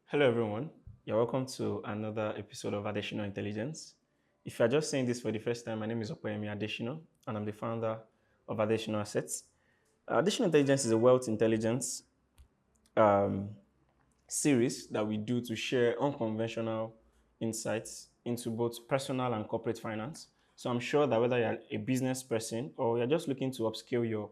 Hello, everyone. You're welcome to another episode of Adesina Intelligence. If you're just saying this for the first time, my name is Opeyemi Adesina, and I'm the founder of Adesina Assets. Adesina Intelligence is a wealth intelligence um, series that we do to share unconventional insights into both personal and corporate finance. So I'm sure that whether you're a business person or you're just looking to upscale your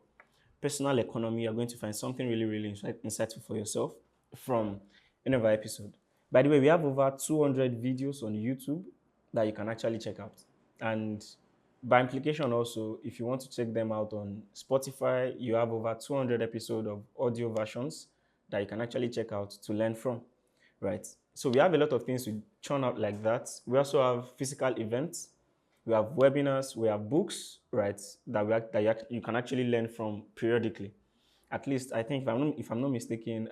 personal economy, you're going to find something really, really insightful for yourself from any of our episode. By the way, we have over 200 videos on YouTube that you can actually check out. And by implication also, if you want to check them out on Spotify, you have over 200 episodes of audio versions that you can actually check out to learn from, right? So we have a lot of things to churn out like that. We also have physical events, we have webinars, we have books, right, that you can actually learn from periodically. At least, I think, if I'm not mistaken,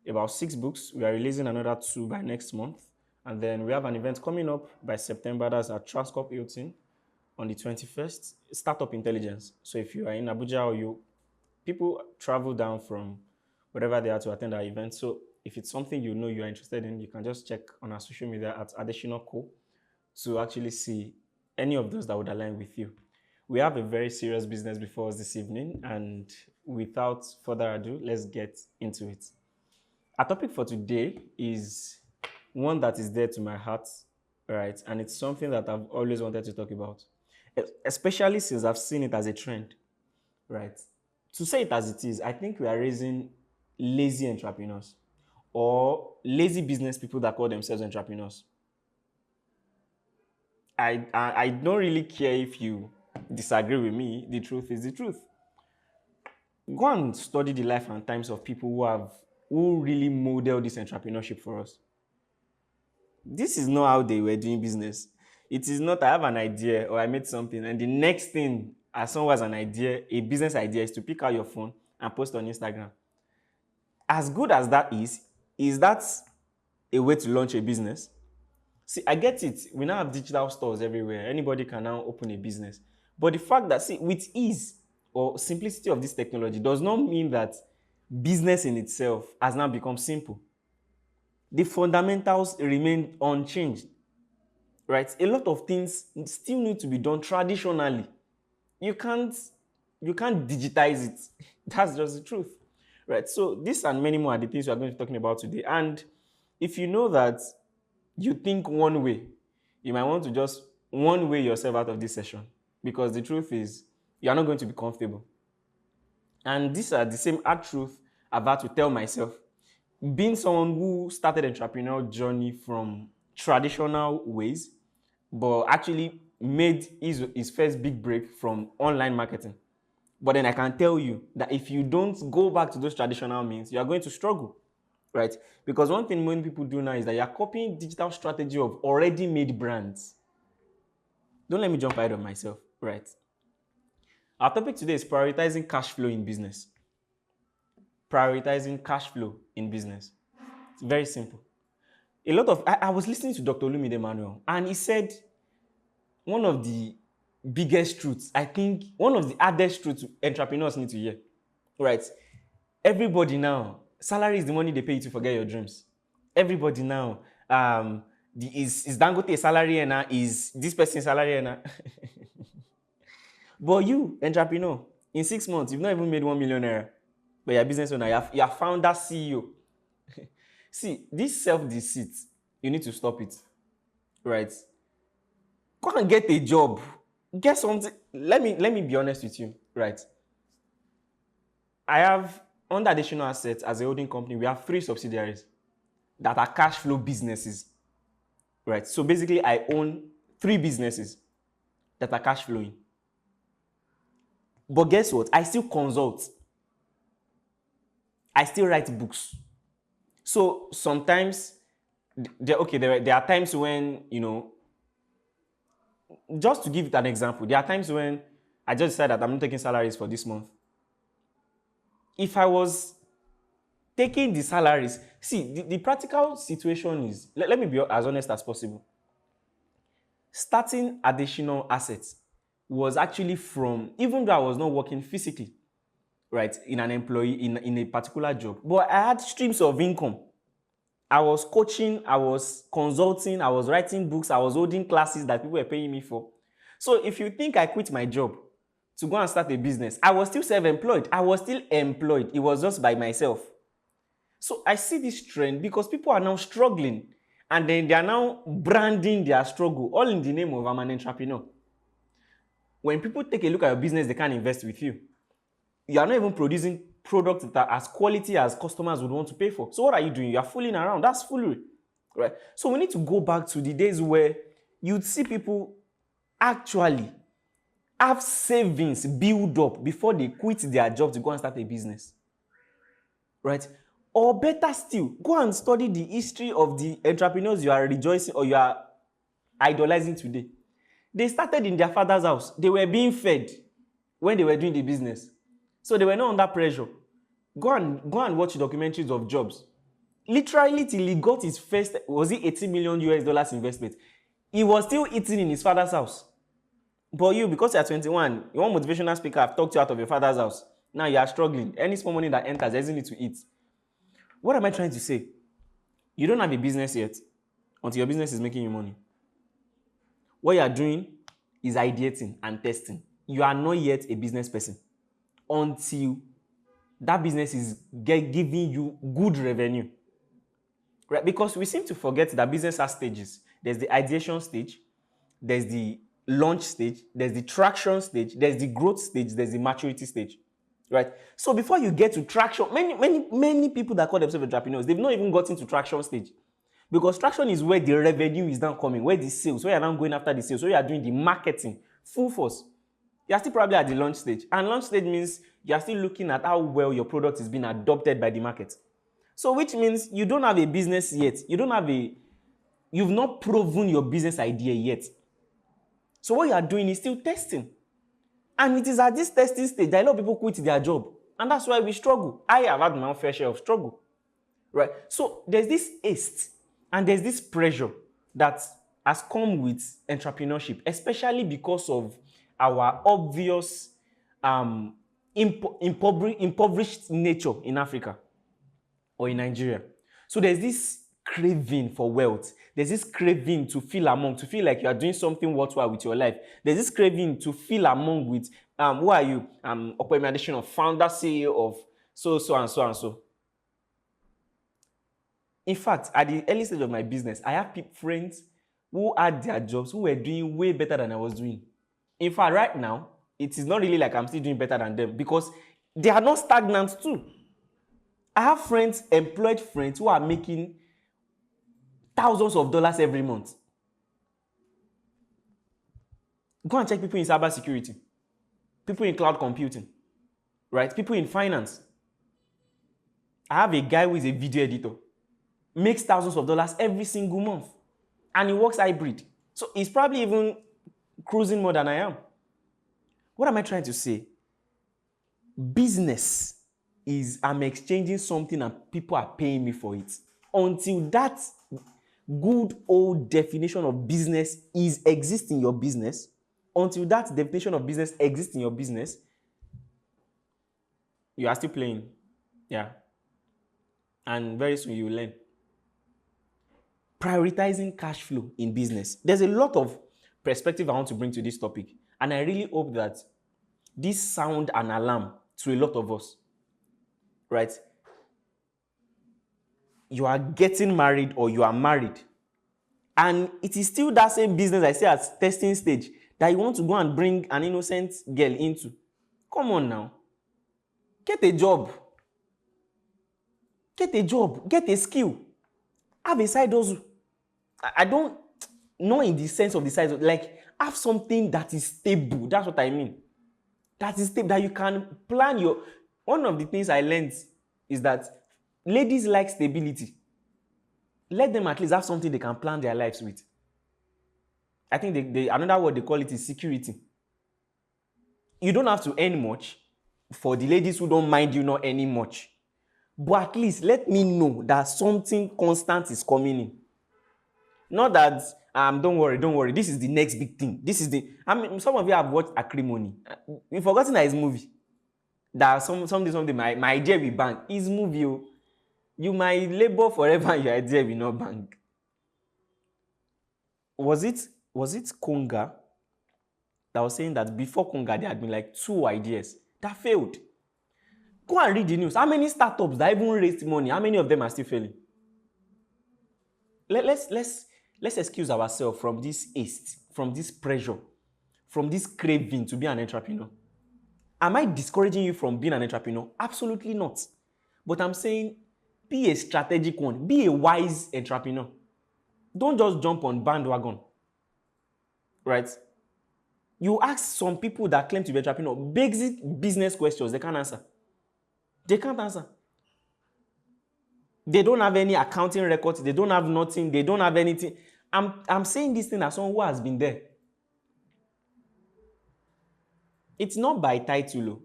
about 6 books. We are releasing another 2 by next month. And then we have an event coming up by September. That's at Transcorp Hilton on the 21st, Startup Intelligence. So if you are in Abuja or people travel down from wherever they are to attend our event. So if it's something you know you are interested in, you can just check on our social media at adesinaco to actually see any of those that would align with you. We have a very serious business before us this evening, and without further ado, let's get into it. Our topic for today is one that is dear to my heart, right? And it's something that I've always wanted to talk about, especially since I've seen it as a trend, right? To say it as it is, I think we are raising lazy entrepreneurs or lazy business people that call themselves entrepreneurs. I don't really care if you disagree with me. The truth is the truth. Go and study the life and times of people who really model this entrepreneurship for us. This is not how they were doing business. It is not I have an idea or I made something, and the next thing as someone has an idea, a business idea, is to pick out your phone and post on Instagram. As good as that is that a way to launch a business? See, I get it. We now have digital stores everywhere. Anybody can now open a business. But the fact that, see, with ease or simplicity of this technology does not mean that business in itself has now become simple. The fundamentals remain unchanged, right? A lot of things still need to be done traditionally. You can't digitize it. That's just the truth, right? So this and many more are the things we are going to be talking about today. And if you know that you think one way, you might want to just one way yourself out of this session, because the truth is you are not going to be comfortable. And these are the same hard truth I've had to tell myself. Being someone who started entrepreneurial journey from traditional ways, but actually made his first big break from online marketing. But then I can tell you that if you don't go back to those traditional means, you are going to struggle, right? Because one thing many people do now is that you are copying digital strategy of already made brands. Don't let me jump ahead of myself, right? Our topic today is prioritizing cash flow in business. Prioritizing cash flow in business. It's very simple. I was listening to Dr. Olumide Manuel, and he said one of the biggest truths, I think one of the hardest truths entrepreneurs need to hear, right? Everybody now, salary is the money they pay you to forget your dreams. Everybody now, is Dangote a salary earner? Is this person salary earner? But you, entrepreneur, in 6 months, you've not even made 1 million naira, but you're a business owner, you're founder, CEO. See, this self-deceit, you need to stop it, right? Go and get a job. Get something. Let me be honest with you, right? I have, under additional assets as a holding company, we have 3 subsidiaries that are cash flow businesses, right? So basically, I own 3 businesses that are cash flowing. But guess what? I still consult. I still write books. So sometimes, there are times when, just to give it an example, there are times when I just decided that I'm not taking salaries for this month. If I was taking the salaries, see, the practical situation is, let me be as honest as possible. Starting additional assets was actually from, even though I was not working physically, right, in an employee, in a particular job, but I had streams of income. I was coaching, I was consulting, I was writing books, I was holding classes that people were paying me for. So if you think I quit my job to go and start a business, I was still self-employed. I was still employed. It was just by myself. So I see this trend because people are now struggling and then they are now branding their struggle all in the name of I'm an entrepreneur. When people take a look at your business, they can't invest with you. You are not even producing products that are as quality as customers would want to pay for. So what are you doing? You are fooling around. That's foolery, right? So we need to go back to the days where you'd see people actually have savings build up before they quit their job to go and start a business, right? Or better still, go and study the history of the entrepreneurs you are rejoicing or you are idolizing today. They started in their father's house. They were being fed when they were doing the business. So they were not under pressure. Go and watch documentaries of Jobs. Literally till he got his first, was it 80 million US dollars investment? He was still eating in his father's house. But you, because you are 21, you want motivational speaker, I've talked you out of your father's house. Now you are struggling. Any small money that enters, there isn't need to eat. What am I trying to say? You don't have a business yet until your business is making you money. What you are doing is ideating and testing. You are not yet a business person until that business is giving you good revenue. Right? Because we seem to forget that business has stages. There's the ideation stage, there's the launch stage, there's the traction stage, there's the growth stage, there's the maturity stage. Right? So before you get to traction, many people that call themselves entrepreneurs, they've not even gotten to traction stage. Because traction is where the revenue is now coming, where the sales, where you're now going after the sales, where you are doing the marketing, full force. You're still probably at the launch stage. And launch stage means you're still looking at how well your product is being adopted by the market. So which means you don't have a business yet. You've not proven your business idea yet. So what you are doing is still testing. And it is at this testing stage that a lot of people quit their job. And that's why we struggle. I have had my own fair share of struggle. Right? So there's this haste and there's this pressure that has come with entrepreneurship, especially because of our obvious impoverished nature in Africa or in Nigeria. So there's this craving for wealth. There's this craving to feel like you are doing something worthwhile with your life. There's this craving to feel among with, who are you? Opeyemi Adesina, founder, CEO of so and so and so. In fact, at the early stage of my business, I have friends who had their jobs who were doing way better than I was doing. In fact, right now, it is not really like I'm still doing better than them because they are not stagnant too. I have employed friends who are making thousands of dollars every month. Go and check people in cybersecurity, people in cloud computing, right? People in finance. I have a guy who is a video editor, makes thousands of dollars every single month, and he works hybrid. So he's probably even cruising more than I am. What am I trying to say? Business is I'm exchanging something and people are paying me for it. Until that good old definition of business exists in your business, until that definition of business exists in your business, you are still playing. Yeah. And very soon you will learn. Prioritizing cash flow in business. There's a lot of perspective I want to bring to this topic. And I really hope that this sound an alarm to a lot of us. Right? You are getting married or you are married. And it is still that same business I say at testing stage that you want to go and bring an innocent girl into. Come on now. Get a job. Get a job. Get a skill. Have a side hustle. I don't know in the sense of the side hustle. Like, have something that is stable. That's what I mean. That is stable. That you can plan your... One of the things I learned is that ladies like stability. Let them at least have something they can plan their lives with. I think another word they call it is security. You don't have to earn much for the ladies who don't mind you not earning much. But at least let me know that something constant is coming in. Not that, don't worry, this is the next big thing. Some of you have watched Acrimony. You've forgotten that it's movie. That someday my idea will bang. It's movie. You might labor forever and your idea will not bank. Was it Konga that was saying that before Konga there had been like 2 ideas that failed? Go and read the news. How many startups that even raised money? How many of them are still failing? Let's excuse ourselves from this haste, from this pressure, from this craving to be an entrepreneur. Am I discouraging you from being an entrepreneur? Absolutely not. But I'm saying be a strategic one. Be a wise entrepreneur. Don't just jump on bandwagon. Right? You ask some people that claim to be entrepreneur basic business questions, they can't answer. They can't answer. They don't have any accounting records. They don't have nothing. They don't have anything. I'm saying this thing as someone who has been there. It's not by title.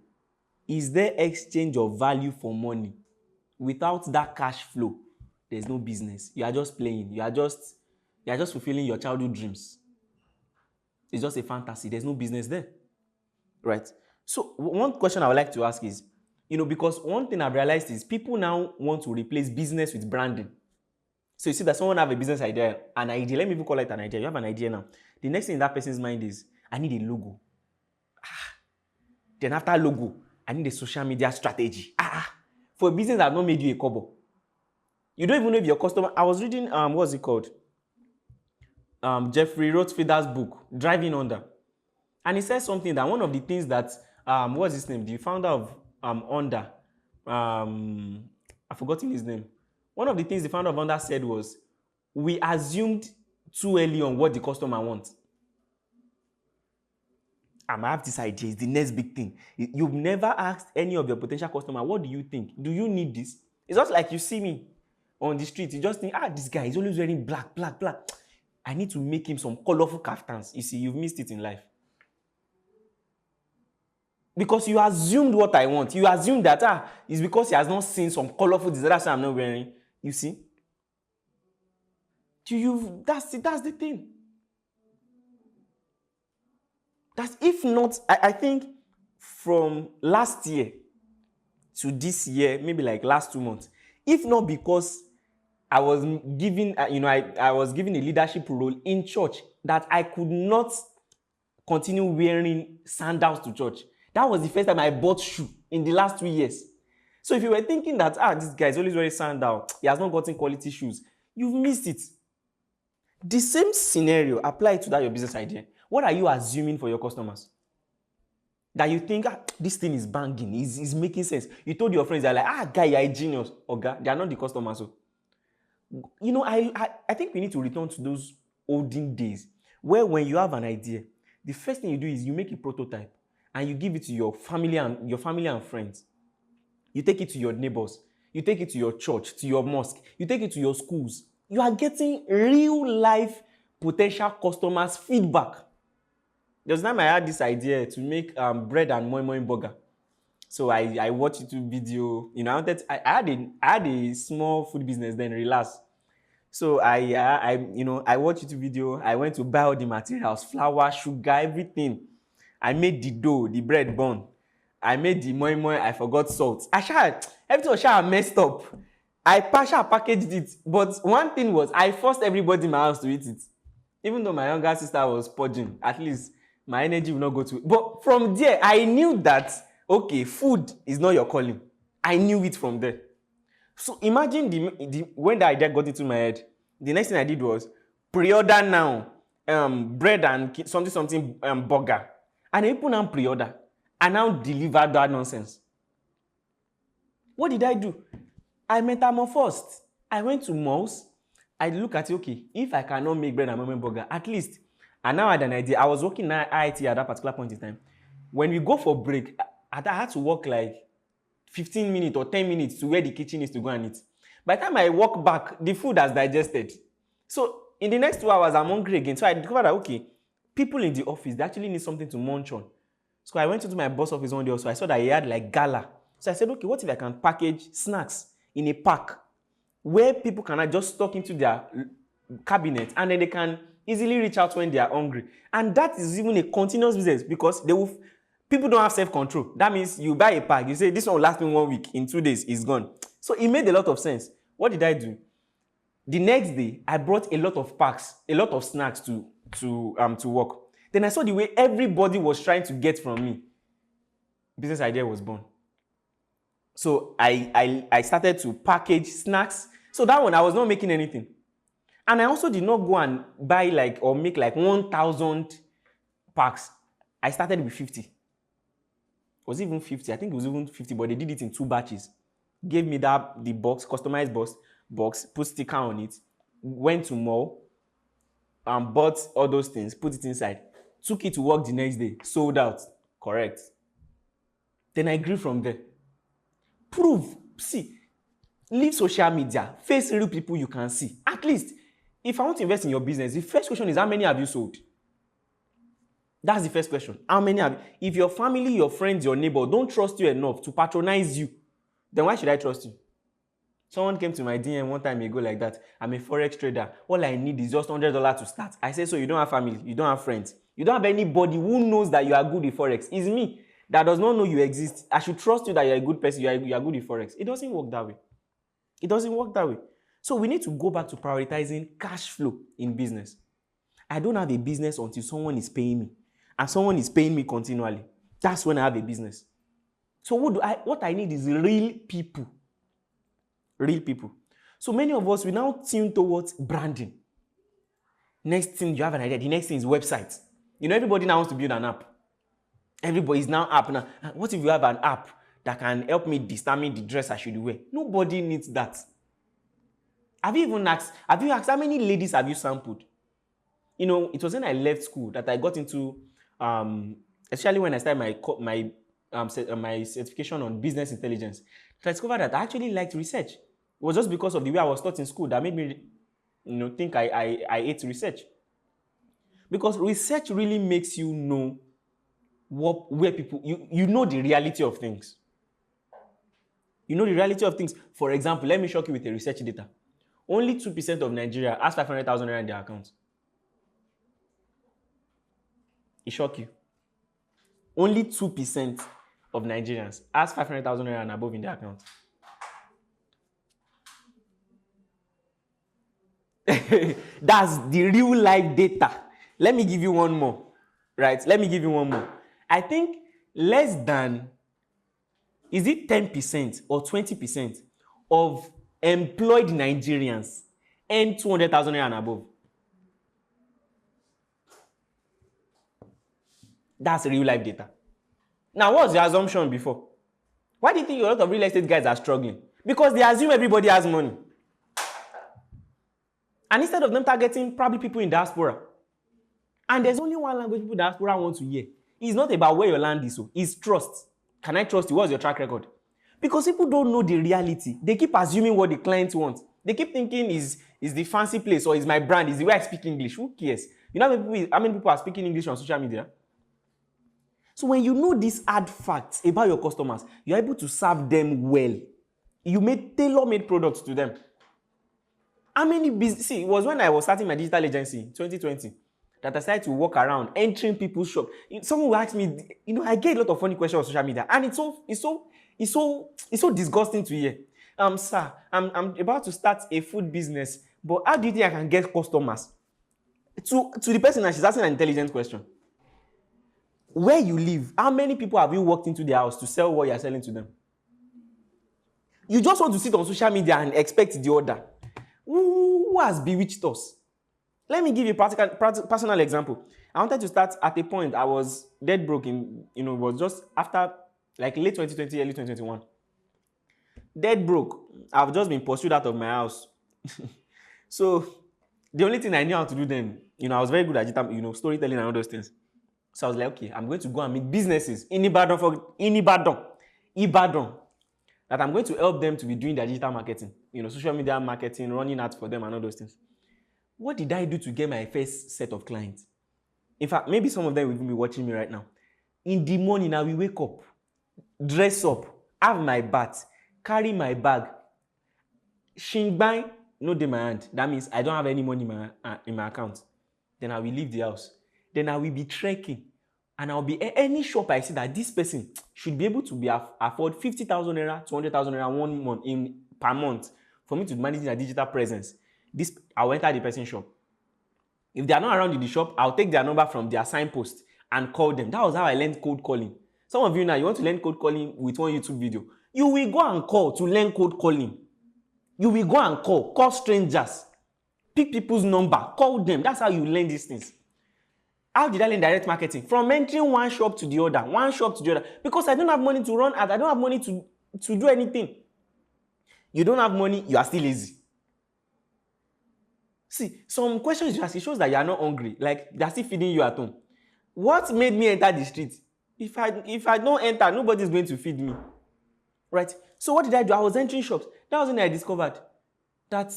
Is there exchange of value for money? Without that cash flow, there's no business. You are just playing. You are just fulfilling your childhood dreams. It's just a fantasy. There's no business there. Right? So one question I would like to ask is, because one thing I've realized is people now want to replace business with branding. So you see that someone have a business idea, an idea. Let me even call it an idea. You have an idea now. The next thing in that person's mind is, I need a logo. Then after logo, I need a social media strategy. For a business that has not made you a kobo. You don't even know if your customer. I was reading what's it called? Jeffrey Rothfielder's book, Driving Under. And he says something that one of the things that what's his name? The founder of Under. I've forgotten his name. One of the things the founder of Under said was, we assumed too early on what the customer wants. I have this idea, it's the next big thing. You've never asked any of your potential customer, what do you think? Do you need this? It's just like you see me on the street, you just think, this guy is always wearing black. I need to make him some colorful kaftans. You see, you've missed it in life. Because you assumed what I want. You assumed that it's because he has not seen some colorful design, that's why I'm not wearing. You see? That's the thing. That's if not, I think from last year to this year, maybe like last 2 months, if not because I was given, I was given a leadership role in church that I could not continue wearing sandals to church. That was the first time I bought shoe in the last 2 years. So if you were thinking that, this guy is always wearing sandal, he has not gotten quality shoes, you've missed it. The same scenario applied to that your business idea. What are you assuming for your customers? That you think, this thing is banging, is making sense. You told your friends, they're like, guy, you're a genius. They are not the customers. So, I think we need to return to those olden days where when you have an idea, the first thing you do is you make a prototype and you give it to your family and friends. You take it to your neighbors. You take it to your church, to your mosque. You take it to your schools. You are getting real life potential customers' feedback. There was a time I had this idea to make bread and moi moi burger. So I watched YouTube video. I had a small food business then, Relax. So I watched YouTube video. I went to buy all the materials, flour, sugar, everything. I made the dough, the bread bun. I made the moi moi. I forgot salt. Everything was messed up. I packaged it. But one thing was, I forced everybody in my house to eat it. Even though my younger sister was purging, at least my energy will not go to it. But from there, I knew that, okay, food is not your calling. I knew it from there. So imagine when the idea got into my head, the next thing I did was pre-order now, bread and something burger. And people now pre-order. And now deliver that nonsense. What did I do? I metamorphosed. I went to malls. I look at it, okay, if I cannot make bread and moi moi burger, at least, and now I had an idea. I was working at IIT at that particular point in time. When we go for break, I had to walk like 15 minutes or 10 minutes to where the kitchen is to go and eat. By the time I walk back, the food has digested. So in the next 2 hours, I'm hungry again. So I discovered that, okay, people in the office, they actually need something to munch on. So I went into my boss office one day also. I saw that he had like gala. So I said, okay, what if I can package snacks in a pack where people can just stock into their cabinet and then they can easily reach out when they are hungry. And that is even a continuous business because people don't have self-control. That means you buy a pack, you say this one will last me 1 week, in 2 days, it's gone. So it made a lot of sense. What did I do? The next day, I brought a lot of packs, a lot of snacks to work. Then I saw the way everybody was trying to get from me. Business idea was born. So I started to package snacks. So that one, I was not making anything. And I also did not go and buy like or make like 1,000 packs. I started with 50. It was even 50. I think it was even 50, but they did it in 2 batches. Gave me the box, customized box, put sticker on it, went to mall, bought all those things, put it inside, took it to work the next day, sold out. Correct. Then I grew from there. Prove. See, leave social media, face real people you can see. At least, if I want to invest in your business, the first question is, how many have you sold? That's the first question. How many have you? If your family, your friends, your neighbor don't trust you enough to patronize you, then why should I trust you? Someone came to my DM one time ago like that. I'm a forex trader. All I need is just $100 to start. I said, so you don't have family, you don't have friends, you don't have anybody who knows that you are good at forex. It's me that does not know you exist. I should trust you that you're a good person, you are good at forex. It doesn't work that way. It doesn't work that way. So we need to go back to prioritizing cash flow in business. I don't have a business until someone is paying me. And someone is paying me continually. That's when I have a business. So what I need is real people. Real people. So many of us, we now tune towards branding. Next thing, you have an idea. The next thing is website. Everybody now wants to build an app. Everybody is now app now. What if you have an app that can help me determine the dress I should wear? Nobody needs that. Have you asked how many ladies have you sampled? It was when I left school that I got into, especially when I started my certification on business intelligence, that I discovered that I actually liked research. It was just because of the way I was taught in school that made me, think I ate research. Because research really makes you know where people, you know the reality of things. You know the reality of things. For example, let me shock you with a research data. Only 2% of Nigeria has 500,000 naira in their account. It shock you. Only 2% of Nigerians has 500,000 naira and above in their account. That's the real life data. Let me give you one more. Right? Let me give you one more. I think less than, is it 10% or 20% of employed Nigerians earn 200,000 naira and above? That's real life data. Now, what's the assumption before? Why do you think a lot of real estate guys are struggling? Because they assume everybody has money. And instead of them targeting probably people in diaspora. And there's only one language people in diaspora want to hear. It's not about where your land is, so it's trust. Can I trust you? What's your track record? Because people don't know the reality. They keep assuming what the client wants. They keep thinking is the fancy place or is my brand, is the way I speak English. Who cares? You know how many people are speaking English on social media? So when you know these hard facts about your customers, you're able to serve them well. You made tailor-made products to them. How many business? See, it was when I was starting my digital agency, 2020, that I started to walk around, entering people's shop. Someone will ask me, I get a lot of funny questions on social media, and it's so disgusting to hear. Sir, I'm about to start a food business, but how do you think I can get customers? To the person, and she's asking an intelligent question. Where you live, how many people have you walked into their house to sell what you're selling to them? You just want to sit on social media and expect the order. Who has bewitched us? Let me give you a personal example. I wanted to start at a point. I was dead broke it was just after like late 2020, early 2021. Dead broke. I've just been pursued out of my house. So the only thing I knew how to do then, I was very good at storytelling and all those things. So I was like, okay, I'm going to go and make businesses in Ibadan, that I'm going to help them to be doing their digital marketing, social media marketing, running ads for them and all those things. What did I do to get my first set of clients? In fact, maybe some of them will be watching me right now. In the morning, I will wake up, dress up, have my bath, carry my bag, shingbai, no day my hand. That means I don't have any money in my account. Then I will leave the house. Then I will be trekking. And I'll be any shop I see that this person should be able to afford 50,000 naira, 200,000 naira per month for me to manage their digital presence, I'll enter the person's shop. If they are not around in the shop, I'll take their number from their signpost and call them. That was how I learned cold calling. Some of you now, you want to learn cold calling with one YouTube video. You will go and call to learn cold calling. You will go and call strangers, pick people's number, call them. That's how you learn these things. How did I learn direct marketing? From entering one shop to the other, because I don't have money to run ads. I don't have money to do anything. You don't have money, you are still lazy. See, some questions you ask, it shows that you are not hungry. Like, they are still feeding you at home. What made me enter the street? If I don't enter, nobody is going to feed me. Right? So what did I do? I was entering shops. That was when I discovered that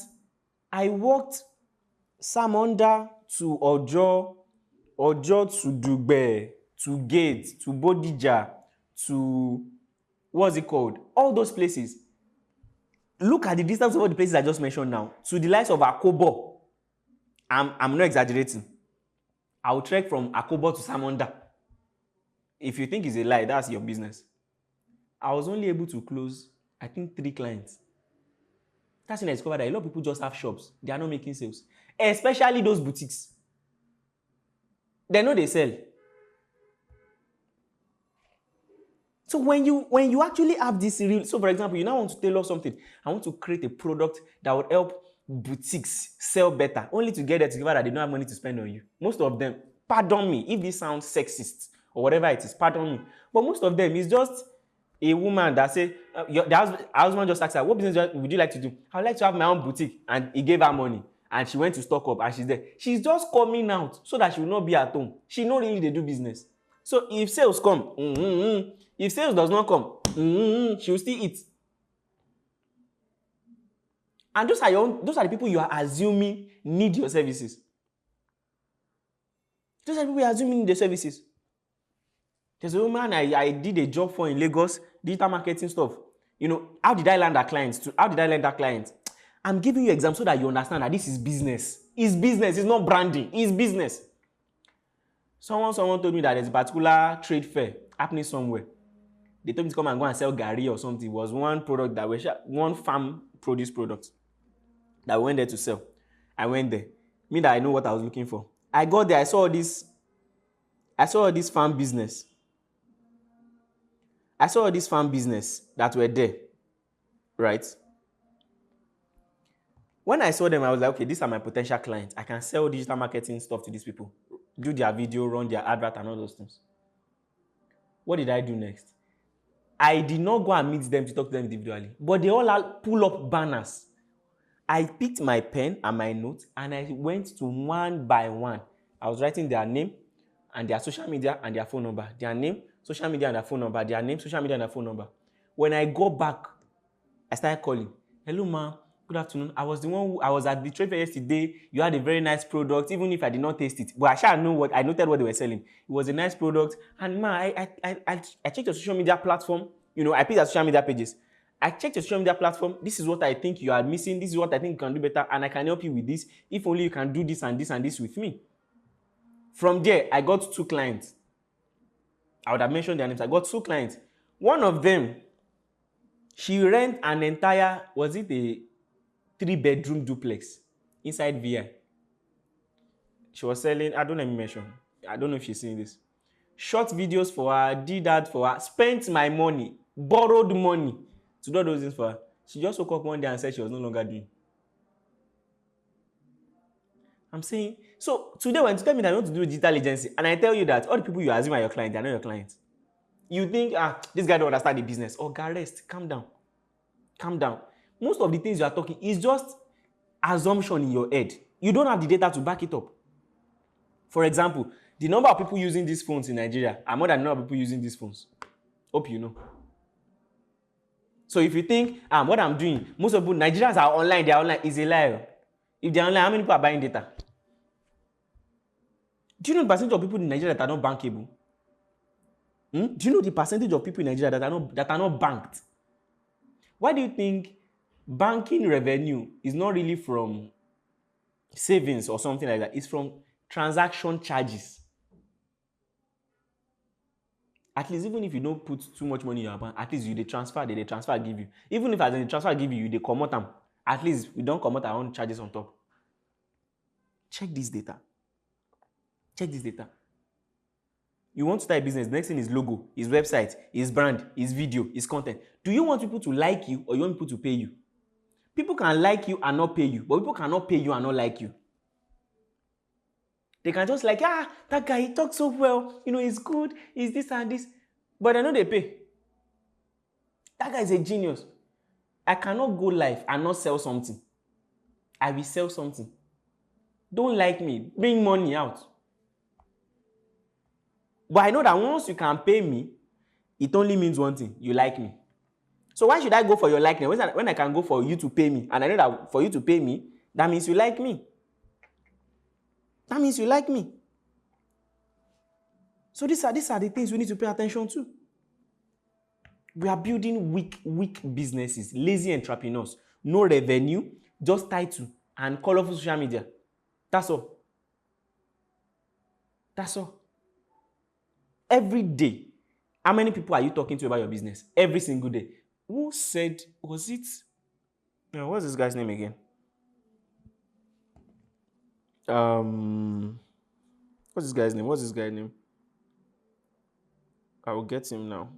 I walked Samonda to Ojo to Dugbe, to Gate, to Bodija, to, what's it called? All those places. Look at the distance of all the places I just mentioned now. To the likes of Akobo. I'm not exaggerating. I will trek from Akobo to Samonda. If you think it's a lie, that's your business. I was only able to close, I think, 3 clients. That's when I discovered that a lot of people just have shops. They are not making sales. Especially those boutiques. They know they sell. So when you actually have this real, so for example, you now want to tailor something. I want to create a product that would help boutiques sell better, only to get there to discover that they don't have money to spend on you. Most of them, pardon me if this sounds sexist or whatever it is, pardon me, but most of them is just a woman that say, the husband just asked her, what business would you like to do? I would like to have my own boutique, and he gave her money, and she went to stock up, and she's there. She's just coming out so that she will not be at home. She not really they do business. So if sales come, if sales does not come, she will still eat. And those are the people you are assuming need your services. Those are the people you are assuming need the services. There's a woman I did a job for in Lagos, digital marketing stuff. You know, how did I land that client? How did I land that client? I'm giving you examples so that you understand that this is business. It's business, it's not branding, it's business. Someone told me that there's a particular trade fair happening somewhere. They told me to come and go and sell Gary or something. It was one product that was one farm produce product that we went there to sell. I went there. Me that I know what I was looking for. I got there, I saw this farm business. I saw this farm business that were there, right? When I saw them, I was like, okay, these are my potential clients. I can sell digital marketing stuff to these people, do their video, run their advert and all those things. What did I do next? I did not go and meet them to talk to them individually, but they all pull up banners. I picked my pen and my notes and I went to one by one. I was writing their name and their social media and their phone number. Their name, social media and their phone number. Their name, social media and their phone number. When I go back, I started calling. Hello, ma. Good afternoon. I was at the trade fair yesterday. You had a very nice product, even if I did not taste it. But I noted what they were selling. It was a nice product. And ma, I checked your social media platform. You know, I picked your social media pages. I checked your social media platform. This is what I think you are missing. This is what I think you can do better. And I can help you with this. If only you can do this and this and this with me. From there, I got 2 clients. I would have mentioned their names. I got 2 clients. One of them, she rent an entire, was it a 3-bedroom duplex inside VI? She was selling, I don't let me mention. I don't know if she's seeing this. Short videos for her, did that for her, spent my money, borrowed money to do those things for her. She just woke up one day and said she was no longer doing. I'm saying, so today when you tell me that I want to do a digital agency, and I tell you that all the people you assume are your client, they are not your clients. You think, this guy don't understand the business. Oh, God, rest, calm down. Calm down. Most of the things you are talking is just assumption in your head. You don't have the data to back it up. For example, the number of people using these phones in Nigeria are more than the number of people using these phones. Hope you know. So if you think, what I'm doing, most of people, Nigerians are online, they are online, is a lie. If they are online, how many people are buying data? Do you know the percentage of people in Nigeria that are not bankable? Do you know the percentage of people in Nigeria that are not banked? Why do you think banking revenue is not really from savings or something like that? It's from transaction charges. At least even if you don't put too much money in your bank, at least they transfer give you. Even if as in the transfer give you, they come out them At least we don't come out our own charges on top. Check this data. Check this data. You want to start a business, the next thing is logo, is website, is brand, is video, is content. Do you want people to like you or you want people to pay you? People can like you and not pay you, but people cannot pay you and not like you. They can just like, that guy, he talks so well, he's good, he's this and this, but I know they pay. That guy is a genius. I cannot go live and not sell something. I will sell something. Don't like me, bring money out. But I know that once you can pay me, it only means one thing, you like me. So why should I go for your likeness when I can go for you to pay me? And I know that for you to pay me, that means you like me. That means you like me. So these are the things we need to pay attention to. We are building weak businesses, lazy entrepreneurs, no revenue, just title and colorful social media. That's all. That's all. Every day, how many people are you talking to about your business? Every single day. Who said, was it? What's this guy's name again? What's this guy's name? I will get him now.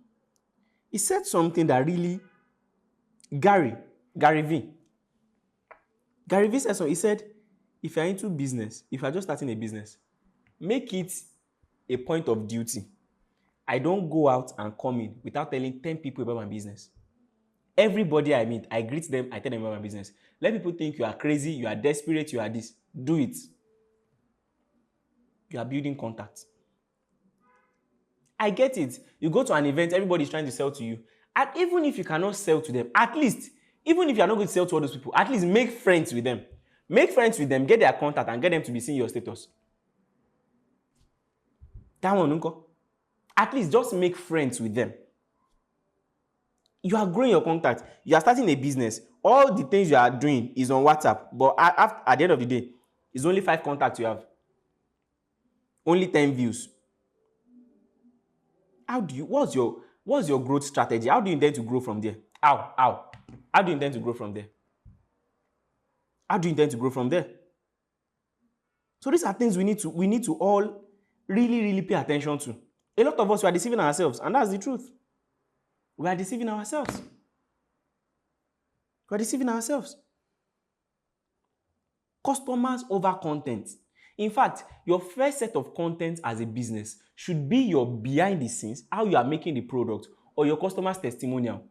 He said something that really, Gary V. Gary V said something. He said, if you're into business, if you're just starting a business, make it a point of duty. I don't go out and come in without telling 10 people about my business. Everybody I meet, I greet them, I tell them about my business. Let people think you are crazy, you are desperate, you are this. Do it. You are building contact. I get it. You go to an event, everybody's trying to sell to you. And even if you cannot sell to them, at least, even if you are not going to sell to all those people, at least make friends with them. Make friends with them, get their contact, and get them to be seeing your status. That one, Unko. At least just make friends with them. You are growing your contact. You are starting a business. All the things you are doing is on WhatsApp. But at the end of the day, it's only 5 contacts you have. Only 10 views. What's your growth strategy? How do you intend to grow from there? How do you intend to grow from there? How do you intend to grow from there? So these are things we need to all really, really pay attention to. A lot of us are deceiving ourselves, and that's the truth. We are deceiving ourselves. We are deceiving ourselves. Customers over content. In fact, your first set of content as a business should be your behind the scenes, how you are making the product, or your customer's testimonial,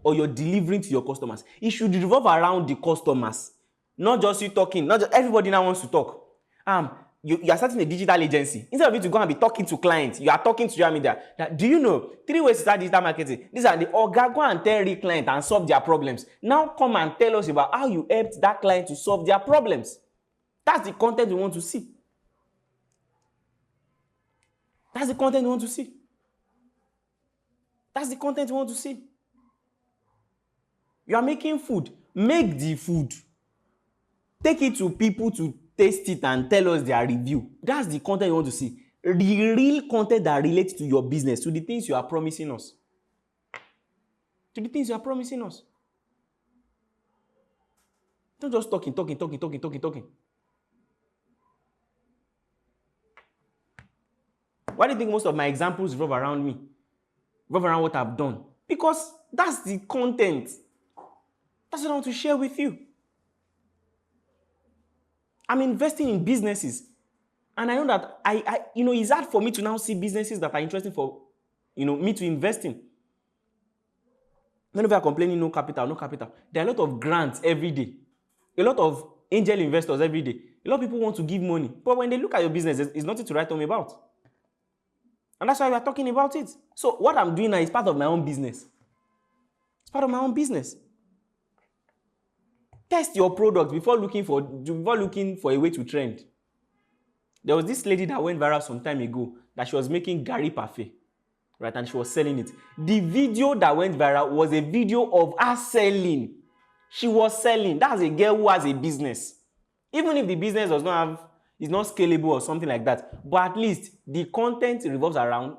or you're delivering to your customers. It should revolve around the customers, not just you talking. Not just everybody now wants to talk. You are starting a digital agency. Instead of you to go and be talking to clients, you are talking to social media. Do you know 3 ways to start digital marketing? These are the go and tell the client and solve their problems. Now come and tell us about how you helped that client to solve their problems. That's the content we want to see. That's the content we want to see. That's the content we want to see. You are making food. Make the food. Take it to people to taste it and tell us their review. That's the content you want to see. The real content that relates to your business, to the things you are promising us. To the things you are promising us. Don't just talking. Why do you think most of my examples revolve around me? Revolve around what I've done? Because that's the content. That's what I want to share with you. I'm investing in businesses. And I know that it's hard for me to now see businesses that are interesting for, me to invest in. None of you are complaining, no capital. There are a lot of grants every day. A lot of angel investors every day. A lot of people want to give money. But when they look at your business, there's nothing to write home about. And that's why we are talking about it. So what I'm doing now is part of my own business. It's part of my own business. Test your product before looking for a way to trend. There was this lady that went viral some time ago that she was making Gary Parfait, right? And she was selling it. The video that went viral was a video of her selling. She was selling. That's a girl who has a business. Even if the business is not scalable or something like that, but at least the content revolves around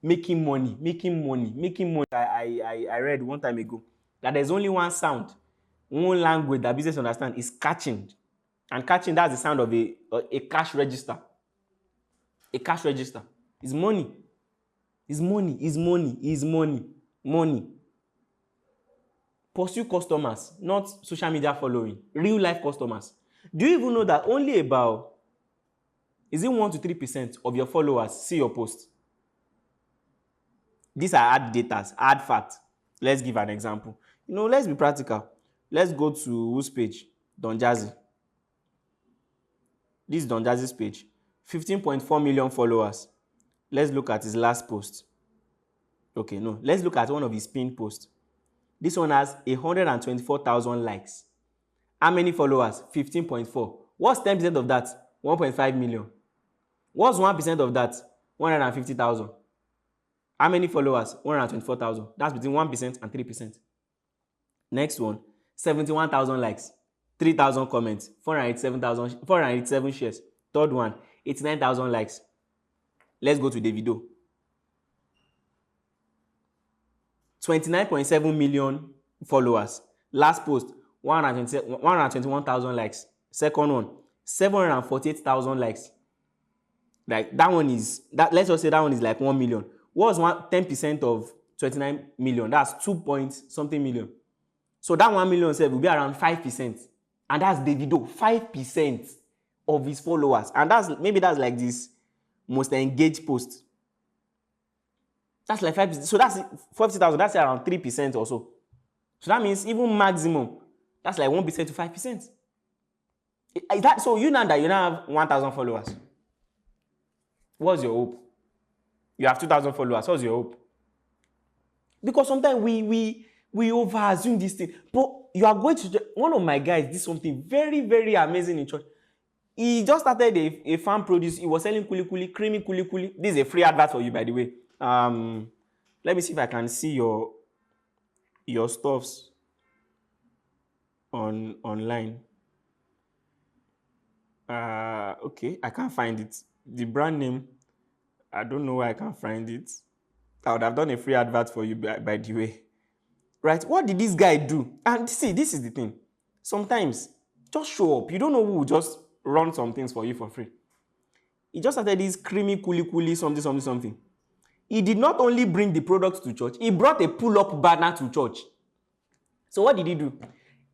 making money. I read one time ago that there's only one sound one language that business understand is catching. And catching, that's the sound of a cash register. A cash register. It's money. It's money. It's money. It's money. Money. Pursue customers, not social media following. Real life customers. Do you even know that only about, is it 1 to 3% of your followers see your post? These are hard data, hard facts. Let's give an example. Let's be practical. Let's go to whose page? Don Jazzy. This is Don Jazzy's page. 15.4 million followers. Let's look at his last post. Okay, no. Let's look at one of his pinned posts. This one has 124,000 likes. How many followers? 15.4. What's 10% of that? 1.5 million. What's 1% of that? 150,000. How many followers? 124,000. That's between 1% and 3%. Next one, 71,000 likes, 3,000 comments, 487 shares. Third one, 89,000 likes. Let's go to Davido. 29.7 million followers. Last post, 121,000 likes. Second one, 748,000 likes. Like that one is that. Let's just say that one is like 1 million. What's 10% of 29 million? That's 2 point something million. So that 1 million will be around 5%. And that's Davido, 5% of his followers. And that's like this most engaged post. That's like 5%. So that's 40,000. That's around 3% or so. So that means even maximum, that's like 1% to 5%. Is that so? You know that you now have 1,000 followers. What's your hope? You have 2,000 followers. What's your hope? Because sometimes we over assume this thing. But you are going to. One of my guys did something very, very amazing in church. He just started a farm produce. He was selling kuli, creamy kuli. This is a free advert for you, by the way. Let me see if I can see your stuffs online. Okay, I can't find it. The brand name, I don't know why I can't find it. I would have done a free advert for you, by the way. Right? What did this guy do? And see, this is the thing. Sometimes, just show up. You don't know who will just run some things for you for free. He just started this creamy kuli, something. He did not only bring the product to church, he brought a pull-up banner to church. So what did he do?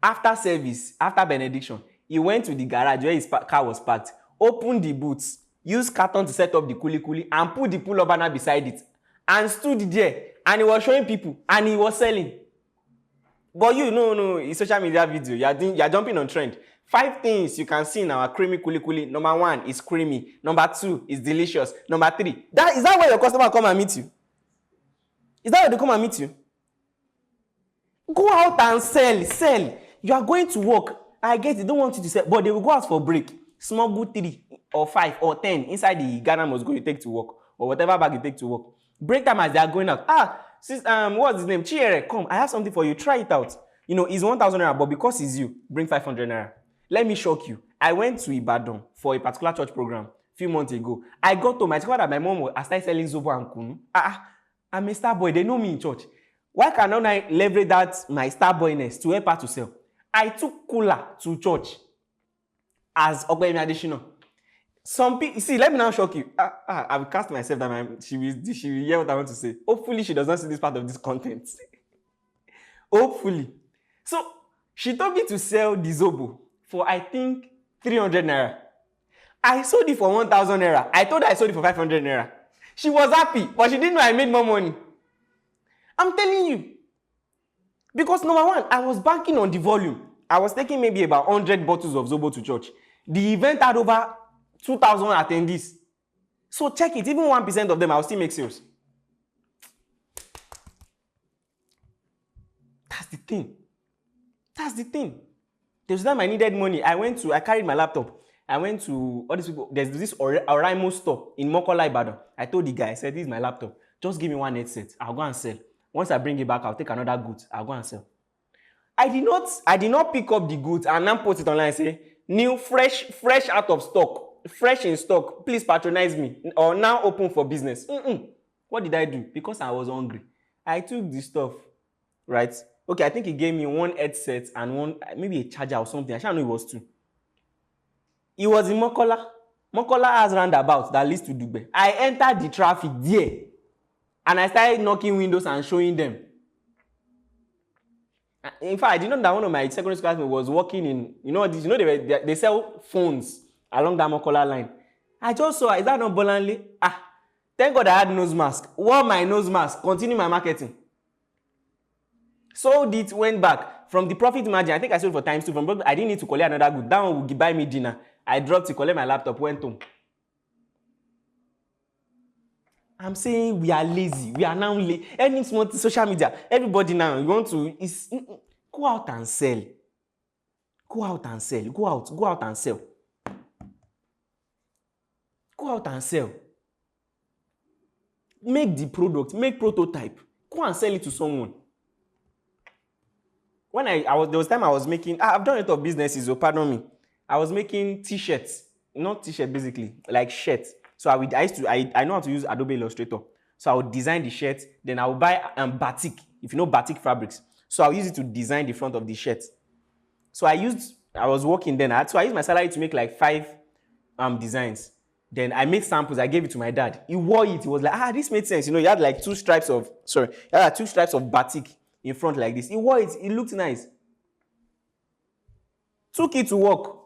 After service, after benediction, he went to the garage where his car was parked, opened the boots, used carton to set up the kuli, and put the pull-up banner beside it, and stood there, and he was showing people, and he was selling. But it's social media video. You're jumping on trend. 5 things you can see in our creamy kuli. Number 1 is creamy. Number 2 is delicious. Number 3, is that where your customer come and meet you? Is that where they come and meet you? Go out and sell. You are going to work. I guess they don't want you to sell, but they will go out for break. Smuggle 3 or 5 or 10 inside the Ghana must go you take to work, or whatever bag you take to work. Break time as they are going out. What's his name? Chiere, come. I have something for you. Try it out. It's 1,000 naira, but because it's you, bring 500 naira. Let me shock you. I went to Ibadan for a particular church program a few months ago. I got to my discovered that my mom I started selling Zobo and Kunu. I'm a star boy. They know me in church. Why cannot I leverage that my star boyness to help her to sell? I took cooler to church as Ogbemi Adesina. Some people, see, let me now shock you. I will cast myself that she will hear what I want to say. Hopefully, she does not see this part of this content. Hopefully. So, she told me to sell the Zobo for, I think, 300 naira. I sold it for 1,000 naira. I told her I sold it for 500 naira. She was happy, but she didn't know I made more money. I'm telling you. Because number 1, I was banking on the volume. I was taking maybe about 100 bottles of Zobo to church. The event had over 2,000 attendees. So check it. Even 1% of them, I'll still make sales. That's the thing. There's time I needed money. I carried my laptop. I went to all these people. There's this Oraimo store in Mokola, Ibadan. I told the guy, I said, this is my laptop. Just give me 1 headset. I'll go and sell. Once I bring it back, I'll take another goods. I'll go and sell. I did not pick up the goods and then post it online and say, new, fresh out of stock, fresh in stock, please patronize me, or now open for business. What did I do? Because I was hungry. I took the stuff, right? Okay, I think he gave me one headset and one, maybe a charger or something. I can't know it was two. He was in Mokola. Mokola has roundabout that leads to Dugbe. I entered the traffic there and I started knocking windows and showing them. In fact, I didn't know that one of my secondary school classmates was working in, they sell phones along that Mokola line. I just saw, is that not Bolanle? Thank God I had nose mask. Wore my nose mask, continue my marketing. Sold it, went back. From the profit margin, I think I sold for times 2. From I didn't need to collect another good. That one would buy me dinner. I dropped to collect my laptop, went home. I'm saying we are lazy. We are now lazy. Any small social media, everybody now, you want to, go out and sell. Go out and sell. Go out and sell. Go out and sell. Make the product, make prototype. Go and sell it to someone. When there was time I was making, I've done a lot of businesses, so pardon me. I was making t-shirts, not t-shirt basically, like shirts. So I know how to use Adobe Illustrator. So I would design the shirt, then I would buy batik, if you know batik fabrics. So I'll use it to design the front of the shirt. So I was working then, so I used my salary to make like 5 designs. Then I made samples, I gave it to my dad. He wore it, he was like, this made sense. You know, he had like 2 stripes of batik in front like this. He wore it, it looked nice. Took it to work.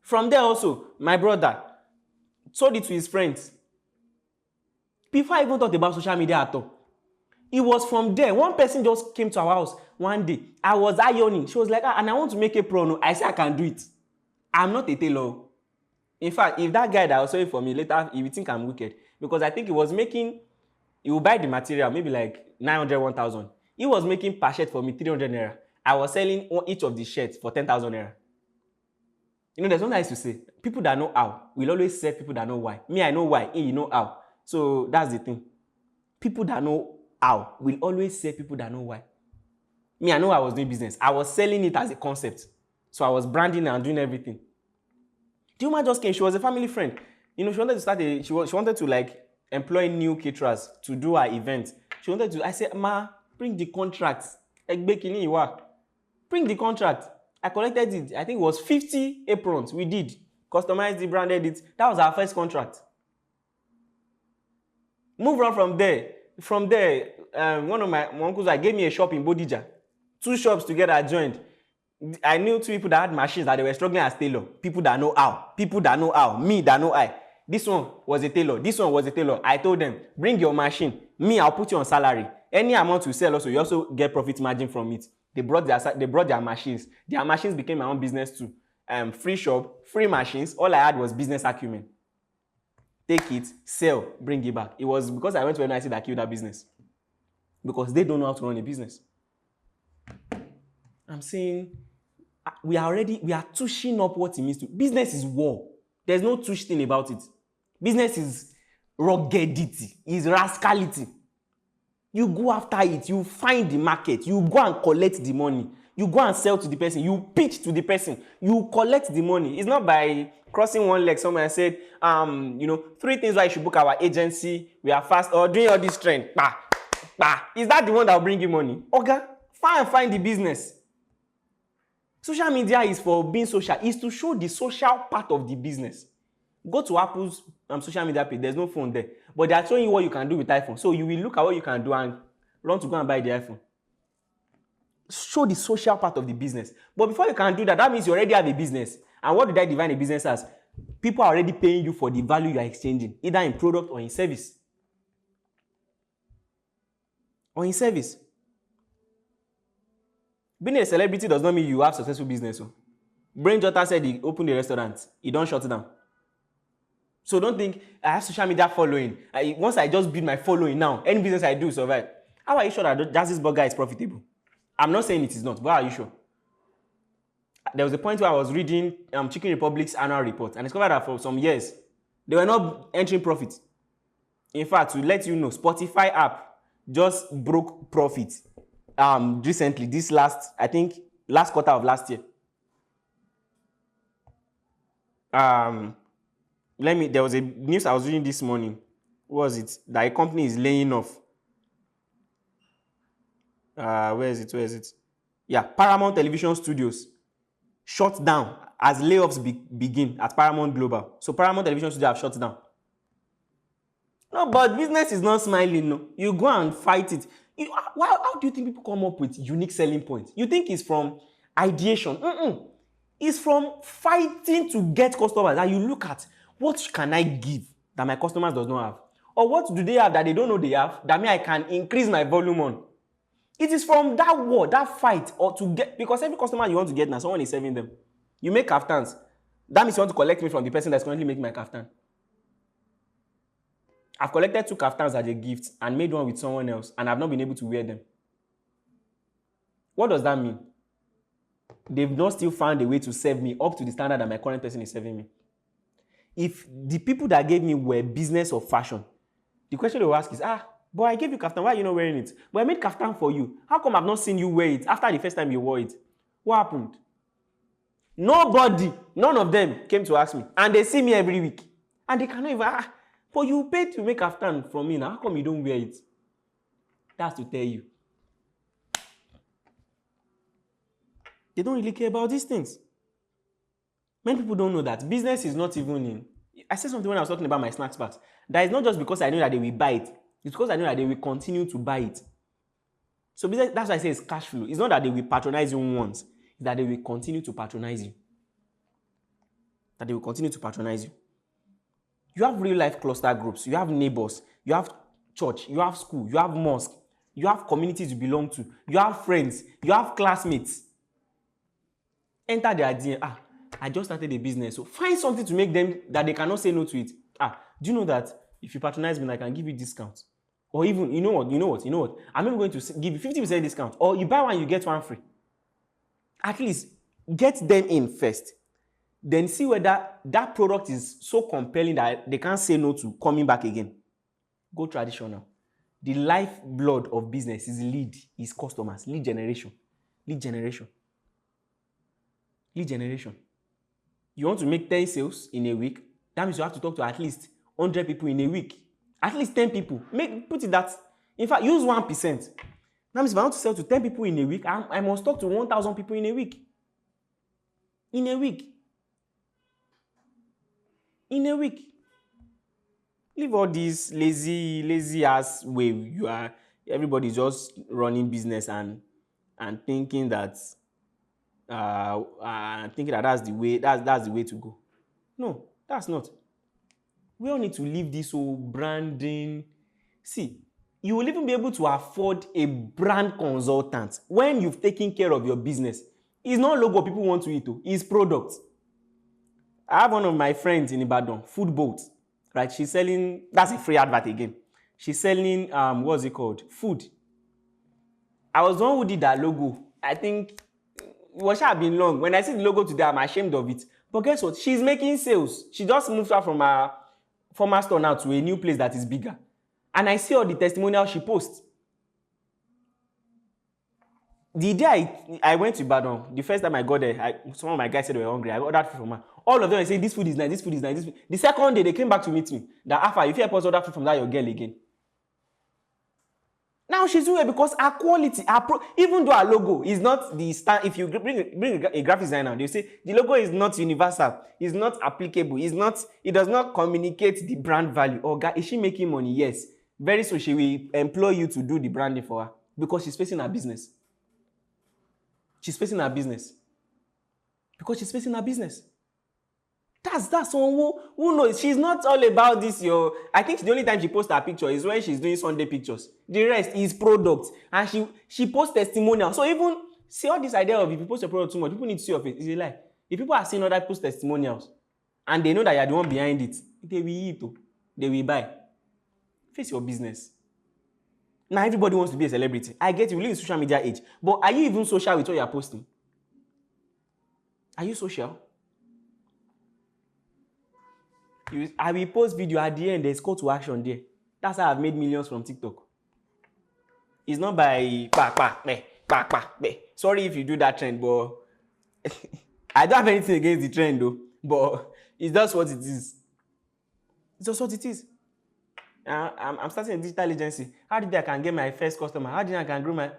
From there also, my brother sold it to his friends. Before I even thought about social media at all. It was from there. One person just came to our house one day. I was ironing. She was like, and I want to make a prono. I said, I can do it. I'm not a tailor. In fact, if that guy that was selling for me later, he will think I'm wicked. Because I think he will buy the material, maybe like 900, 1,000. He was making per shirt for me 300 naira. I was selling each of the shirts for 10,000 naira. You know, there's one I used to say, people that know how will always sell people that know why. Me, I know why. You know how. So that's the thing. People that know how will always sell people that know why. Me, I know I was doing business. I was selling it as a concept. So I was branding and doing everything. The woman just came. She was a family friend. You know, she wanted to start she wanted to like employ new caterers to do her event. I said, Ma, bring the contract. Bring the contract. I collected it. I think it was 50 aprons. We did. Customized it, branded it. That was our first contract. Move on from there. From there, one of my uncles gave me a shop in Bodija. 2 shops together I joined. I knew 2 people that had machines that they were struggling as tailor. People that know how. People that know how. Me that know I. This one was a tailor. This one was a tailor. I told them, bring your machine. Me, I'll put you on salary. Any amount you sell also, you also get profit margin from it. They brought their machines. Their machines became my own business too. Free shop, free machines. All I had was business acumen. Take it, sell, bring it back. It was because I went to NIC that killed that business. Because they don't know how to run a business. I'm saying we are tushing up what it means to. Business is war. There's no tush thing about it. Business is ruggedity, is rascality. You go after it, you find the market, you go and collect the money, you go and sell to the person, you pitch to the person, you collect the money. It's not by crossing one leg somewhere and said, 3 things why you should book our agency, we are fast, or doing all this trend. Is that the one that will bring you money? Okay, find the business. Social media is for being social, is to show the social part of the business. Go to Apple's social media page, there's no phone there. But they are showing you what you can do with iPhone. So you will look at what you can do and run to go and buy the iPhone. Show the social part of the business. But before you can do that, that means you already have a business. And what did I define a business as? People are already paying you for the value you are exchanging, either in product or in service. Being a celebrity does not mean you have successful business. Brain Jotter said he opened a restaurant. He don't shut it down. So don't think I have social media following. Once I just build my following now, any business I do survive. How are you sure that Justice Burger is profitable? I'm not saying it is not, but how are you sure? There was a point where I was reading Chicken Republic's annual report and discovered that for some years, they were not entering profit. In fact, to let you know, Spotify app just broke profit recently, last quarter of last year. There was a news I was reading this morning. What was it? That a company is laying off. Where is it? Where is it? Yeah, Paramount Television Studios shut down as layoffs begin at Paramount Global. So Paramount Television Studios have shut down. No, but business is not smiling. No, you go and fight it. How do you think people come up with unique selling points? You think it's from ideation? It's from fighting to get customers. And you look at what can I give that my customers does not have, or what do they have that they don't know they have that me I can increase my volume on. It is from that war, that fight, or to get, because every customer you want to get now, someone is serving them. You make kaftans. That means you want to collect me from the person that's currently making my kaftan. I've collected 2 kaftans as a gift and made one with someone else, and I've not been able to wear them. What does that mean? They've not still found a way to serve me up to the standard that my current person is serving me. If the people that gave me were business or fashion, the question they will ask is, but I gave you kaftan, why are you not wearing it? But I made kaftan for you. How come I've not seen you wear it after the first time you wore it? What happened? Nobody, none of them came to ask me. And they see me every week. And they cannot even, but you paid to make kaftan from me now. How come you don't wear it? That's to tell you. They don't really care about these things. Many people don't know that business is not even in. I said something when I was talking about my snacks packs. That is not just because I know that they will buy it. It's because I know that they will continue to buy it. So business, that's why I say it's cash flow. It's not that they will patronize you once. It's that they will continue to patronize you. That they will continue to patronize you. You have real life cluster groups. You have neighbors. You have church. You have school. You have mosque. You have communities you belong to. You have friends. You have classmates. Enter their DM. I just started a business. So find something to make them that they cannot say no to it. Do you know that if you patronize me, I can give you discounts? Or even, you know what? I'm even going to give you 50% discount. Or you buy one, you get one free. At least get them in first. Then see whether that product is so compelling that they can't say no to coming back again. Go traditional. The lifeblood of business is lead, is customers, lead generation. Lead generation. Lead generation. You want to make 10 sales in a week, that means you have to talk to at least 100 people in a week. At least 10 people. Put it that. In fact, use 1%. That means if I want to sell to 10 people in a week, I must talk to 1,000 people in a week. In a week. In a week. Leave all this lazy ass way you are. Everybody's just running business and thinking that that's the way. That's the way to go. No, that's not. We all need to leave this whole branding. See, you will even be able to afford a brand consultant when you've taken care of your business. It's not logo people want to eat, it's product. I have one of my friends in Ibadan, Food Boat, right? She's selling, that's a free advert again. She's selling, what's it called? Food. I was the one who did that logo. I think it should have been long. When I see the logo today, I'm ashamed of it. But guess what? She's making sales. She just moved out from her former store now to a new place that is bigger. And I see all the testimonials she posts. The day I went to Ibadan, the first time I got there, some of my guys said they were hungry. I ordered food from her. All of them were saying, this food is nice, this food is nice. The second day, they came back to meet me. That, Alpha, if you help us order food from that, your girl again. Now she's doing it because her quality, even though her logo is not the stand. If you bring a graphic designer, they say the logo is not universal, it's not applicable, it does not communicate the brand value. Or is she making money? Yes. Very soon she will employ you to do the branding for her because she's facing her business. She's facing her business. Because she's facing her business. That's someone who knows. She's not all about this. I think the only time she posts her picture is when she's doing Sunday pictures. The rest is product. And she posts testimonial. So even see all this idea of if you post your product too much, people need to see your face. It's a lie. If people are seeing other people's testimonials and they know that you're the one behind it, they will eat. They will buy. Face your business. Now everybody wants to be a celebrity. I get you. We live in social media age. But are you even social with what you're posting? Are you social? I will post video at the end, there's call to action there. That's how I've made millions from TikTok. It's not by sorry if you do that trend, but I don't have anything against the trend though. But it's just what it is. It's just what it is. I'm starting a digital agency. How did I can get my first customer? How did I can grow my...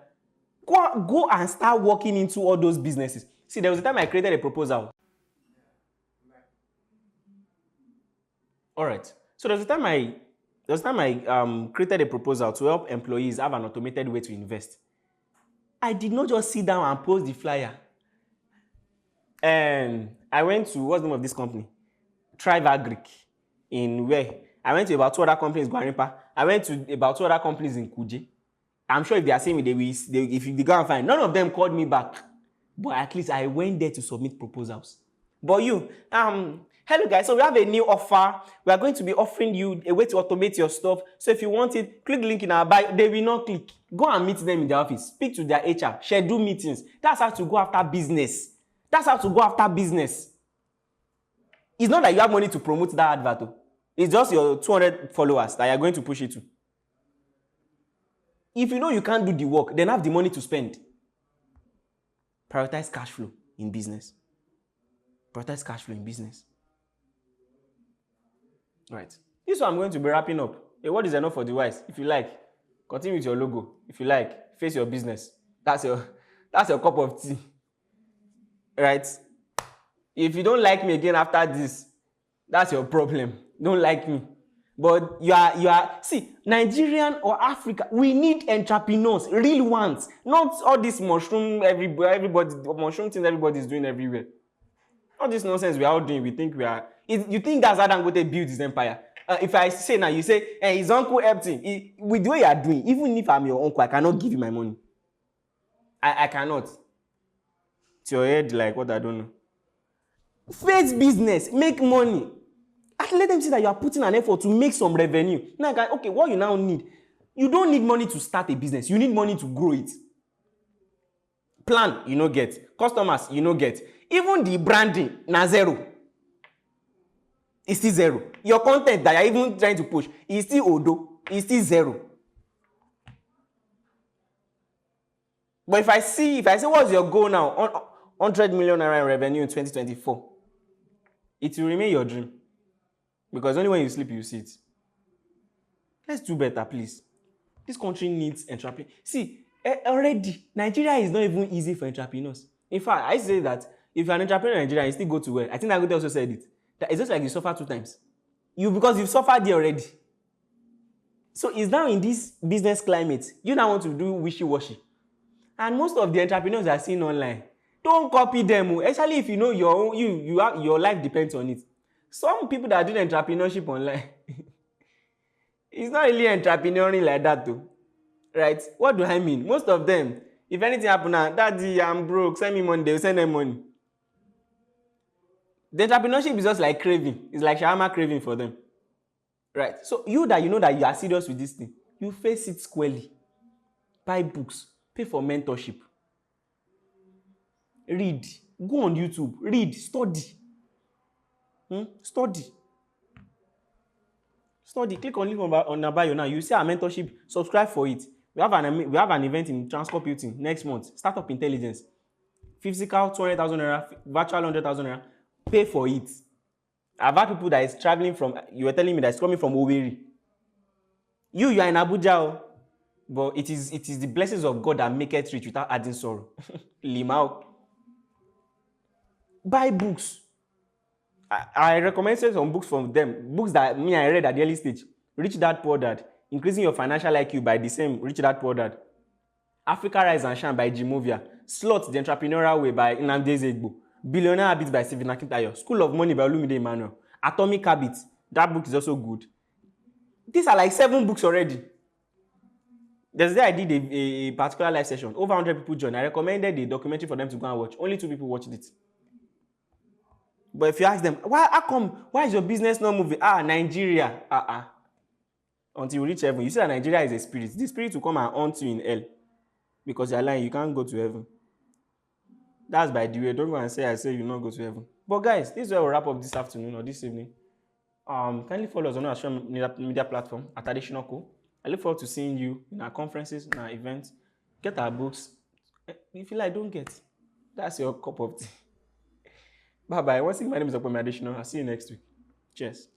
Go and start working into all those businesses. See, there was a time I created a proposal. All right. So there was a time I created a proposal to help employees have an automated way to invest. I did not just sit down and post the flyer. I went to, what's the name of this company? Thrive Agric. In where? I went to about 2 other companies in Guarimpa. I went to about 2 other companies in Kuje. I'm sure if they are seeing me, if they go and find, none of them called me back. But at least I went there to submit proposals. But you, hello guys, so we have a new offer. We are going to be offering you a way to automate your stuff. So if you want it, click the link in our bio. They will not click. Go and meet them in their office. Speak to their HR. Schedule meetings. That's how to go after business. That's how to go after business. It's not that you have money to promote that advert. It's just your 200 followers that you're going to push it to. If you know you can't do the work, then have the money to spend. Prioritize cash flow in business. Prioritize cash flow in business. Right. This one I'm going to be wrapping up. A word is enough for the wise. If you like, continue with your logo. If you like, face your business. That's your cup of tea. Right? If you don't like me again after this, that's your problem. Don't like me. But you are see, Nigerian or Africa, we need entrepreneurs, real ones, not all this mushroom mushroom things everybody's doing everywhere. All this nonsense we are all doing, we think we are. You think that's how Dangote built his empire? If I say now, you say, hey, his uncle helped him. With the way you are doing, even if I'm your uncle, I cannot give you my money. I cannot. To your head, like what I don't know. Face business, make money. And let them see that you are putting an effort to make some revenue. Now, okay, what you now need, you don't need money to start a business. You need money to grow it. Plan, you no get. Customers, you no get. Even the branding, na zero. It's still zero. Your content that you're even trying to push is still odo. It's still zero. But if I say, what's your goal now? 100 million naira in revenue in 2024. It will remain your dream. Because only when you sleep, you see it. Let's do better, please. This country needs entrepreneurs. See, already, Nigeria is not even easy for entrepreneurs. In fact, I say that if you're an entrepreneur in Nigeria, you still go to where? I think Dangote also said it. That it's just like you suffer 2 times. Because you've suffered there already. So it's now in this business climate, you now want to do wishy-washy. And most of the entrepreneurs are seen online. Don't copy them, especially if you know your life depends on it. Some people that are doing entrepreneurship online, it's not really entrepreneuring like that though. Right? What do I mean? Most of them, if anything happen now, daddy, I'm broke, send me money, they'll send them money. The entrepreneurship is just like craving. It's like shawarma craving for them. Right? So you know that you are serious with this thing, you face it squarely. Buy books, pay for mentorship. Read. Go on YouTube. Read. Study. Study. Click on link on our bio now. You see our mentorship. Subscribe for it. We have an event in Transcomputing next month. Startup Intelligence. Physical 200,000 naira. Virtual 100,000 naira. Pay for it. I've had people that is traveling from. You were telling me that it's coming from Owerri. You are in Abuja, but it is the blessings of God that make it rich without adding sorrow. Limau. Buy books. I recommended some books from them. Books that I read at the early stage. Rich Dad, Poor Dad. Increasing your financial IQ by the same Rich Dad, Poor Dad. Africa Rise and Shine by Jimovia. Slot, The Entrepreneurial Way by Nnamdi Ezegbo. Billionaire Habits by Stephen Akintayo. School of Money by Olumide Emmanuel. Atomic Habits. That book is also good. These are like 7 books already. There's the I did a particular live session. Over 100 people joined. I recommended the documentary for them to go and watch. Only 2 people watched it. But if you ask them, why is your business not moving? Nigeria. Until you reach heaven. You see that Nigeria is a spirit. The spirit will come and haunt you in hell. Because you're lying, you can't go to heaven. That's by the way. Don't go and say I say you not go to heaven. But guys, this is where we'll wrap up this afternoon or this evening. Kindly follow us on our social media platform at adesinaco. I look forward to seeing you in our conferences, in our events. Get our books. If you like, don't get. That's your cup of tea. Bye-bye. Once again, my name is Adesina. I'll see you next week. Cheers.